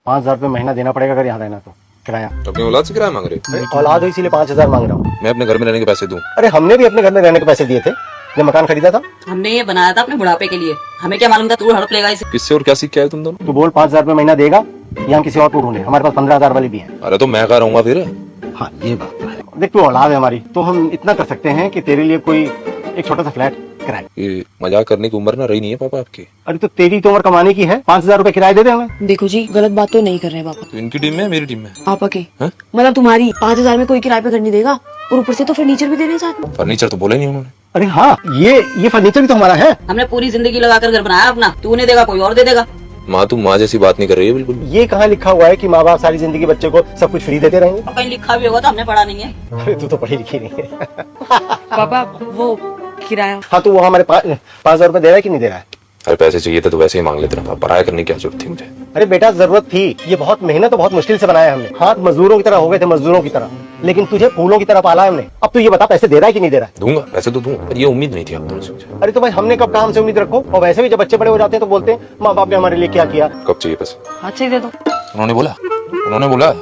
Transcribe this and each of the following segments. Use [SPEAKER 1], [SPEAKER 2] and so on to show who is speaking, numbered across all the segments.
[SPEAKER 1] 5,000 रुपये महीना देना पड़ेगा अगर यहाँ रहना तो किराया।
[SPEAKER 2] तो अपनी औलाद से किराया मांग रहे?
[SPEAKER 1] अरे औलाद हो इसीलिए 5,000 मांग रहा हूँ।
[SPEAKER 2] मैं अपने घर में रहने के पैसे दूं?
[SPEAKER 1] अरे हमने भी अपने घर में रहने के पैसे दिए थे जब मकान खरीदा था।
[SPEAKER 3] हमने ये बनाया था अपने बुढ़ापे के लिए, हमें क्या मालूम था तू हड़प लेगा इसे।
[SPEAKER 2] किससे और क्या सीख के आए तुम दोनों?
[SPEAKER 1] तू बोल 5,000 रुपये महीना देगा या किसी और को ढूंढे, हमारे पास 15,000 वाली भी है।
[SPEAKER 2] अरे तो मैं कहाँ रहूंगा फिर?
[SPEAKER 1] हाँ ये बात तो है। देख तू औलाद है हमारी, तो हम इतना कर सकते हैं कि तेरे लिए कोई एक छोटा सा फ्लैट किराए।
[SPEAKER 2] ये मजाक करने की उम्र ना रही नहीं है पापा आपकी।
[SPEAKER 1] अरे तो तेरी तो उम्र कमाने की है, 5,000 रुपये किराया दे दे हमें।
[SPEAKER 4] देखो जी, गलत बात तो नहीं कर रहे हैं पापा।
[SPEAKER 2] तो इनकी टीम में मेरी टीम में?
[SPEAKER 4] पापा की
[SPEAKER 2] हाँ?
[SPEAKER 4] मतलब तुम्हारी। 5,000 में कोई किराए पे घर नहीं देगा और ऊपर से तो फर्नीचर भी दे रहे हैं साथ में।
[SPEAKER 2] फर्नीचर तो बोले नहीं उन्होंने।
[SPEAKER 1] अरे हाँ, ये फर्नीचर भी तो हमारा है।
[SPEAKER 3] हमने पूरी जिंदगी लगाकर घर बनाया अपना, तू नहीं देगा कोई और दे देगा।
[SPEAKER 2] माँ तुम माँ जैसी बात नहीं कर रही है बिल्कुल।
[SPEAKER 1] ये कहाँ लिखा हुआ है कि माँ बाप सारी जिंदगी बच्चे को सब कुछ फ्री देते रहेंगे।
[SPEAKER 3] और कहीं लिखा भी होगा तो हमने पढ़ा नहीं है।
[SPEAKER 1] अरे तू तो पढ़ी लिखी नहीं है।
[SPEAKER 4] पापा वो किराया।
[SPEAKER 1] हाँ तो वो हमारे 5,000 रुपये दे रहा है कि नहीं दे रहा है?
[SPEAKER 2] अरे पैसे चाहिए थे तो वैसे ही मांग लेते ना, पढ़ाई करने की क्या जरूरत थी मुझे?
[SPEAKER 1] अरे बेटा जरूरत थी, ये बहुत मेहनत तो बहुत मुश्किल से बनाया हमने, हाथ मजदूरों की तरह हो गए थे, मजदूरों की तरह, लेकिन तुझे फूलों की तरह पाला है हमने। अब तू ये बता पैसे दे रहा है कि नहीं दे रहा है?
[SPEAKER 2] दूंगा, पैसे तो दूंगा, पर ये उम्मीद नहीं थी आप दोनों से मुझे।
[SPEAKER 1] अरे तो भाई हमने कब काम से उम्मीद रखो, और वैसे भी जब बच्चे बड़े हो जाते हैं तो बोलते हैं माँ बाप ने हमारे लिए क्या किया।
[SPEAKER 2] कब चाहिए पैसे?
[SPEAKER 4] हाथ से दे दो।
[SPEAKER 2] उन्होंने बोला?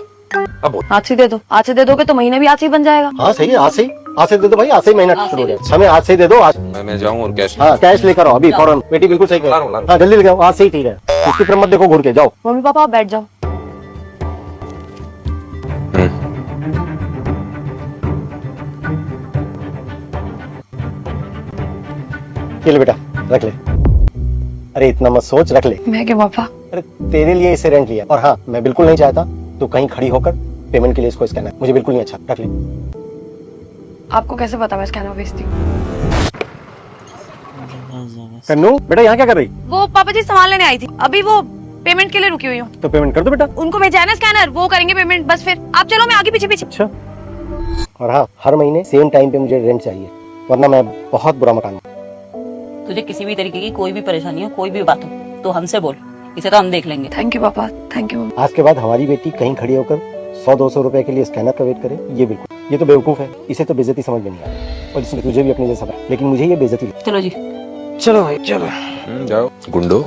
[SPEAKER 2] अब बोल।
[SPEAKER 4] हाथ से दे दो। आज से दे दोगे तो महीना भी आज से ही बन जाएगा।
[SPEAKER 1] हाँ सही है, आज से दे दो भाई, आज से ही महीना शुरू हो गया। हमें आज से ही दे दो। आज
[SPEAKER 2] मैं जाऊँ और कैश?
[SPEAKER 1] हाँ कैश लेकर आओ अभी फौरन। बेटी बिल्कुल सही कह
[SPEAKER 2] ला रहा हूँ।
[SPEAKER 1] हाँ जल्दी लेकर आओ, आज से ही ठीक है। उसकी तरफ मत देखो घूर के, जाओ।
[SPEAKER 4] मम्मी पापा आप बैठ जाओ।
[SPEAKER 1] ये ले बेटा, रख ले। अरे इतना मत सोच, रख ले।
[SPEAKER 4] मैं क्या पापा?
[SPEAKER 1] अरे तेरे लिए इसे रेंट लिया, और हाँ मैं बिल्कुल नहीं चाहता तू कहीं खड़ी होकर पेमेंट के लिए इसको स्कैनर, मुझे बिल्कुल नहीं अच्छा। रख ले।
[SPEAKER 4] आपको कैसे पता मैं स्कैनर भेजती हूँ?
[SPEAKER 1] कन्नू बेटा यहाँ क्या कर रही?
[SPEAKER 4] वो पापा जी सामान लेने आई थी, अभी वो पेमेंट के लिए रुकी हुई हूँ।
[SPEAKER 1] तो पेमेंट कर दो बेटा।
[SPEAKER 4] उनको भेजा है ना स्कैनर, वो करेंगे पेमेंट, बस फिर आप चलो, मैं आगे पीछे पीछे।
[SPEAKER 1] अच्छा, और हाँ हर महीने सेम टाइम पे मुझे रेंट चाहिए, वरना मैं बहुत बुरा मकान।
[SPEAKER 3] तुझे किसी भी तरीके की कोई भी परेशानी हो, कोई भी बात हो तो हमसे बोल, इसे तो हम देख लेंगे।
[SPEAKER 4] थैंक यू पापा, थैंक यू।
[SPEAKER 1] आज के बाद हमारी बेटी कहीं खड़ी होकर 100-200 रुपए के लिए स्कैनर का वेट करे, ये तो बेवकूफ है। इसे तो बेइज्जती समझ में नहीं आती, और इसने तुझे भी अपने जैसा, लेकिन मुझे ये बेइज्जती।
[SPEAKER 3] चलो जी।
[SPEAKER 1] चलो भाई चलो।
[SPEAKER 2] जाओ गुंडो।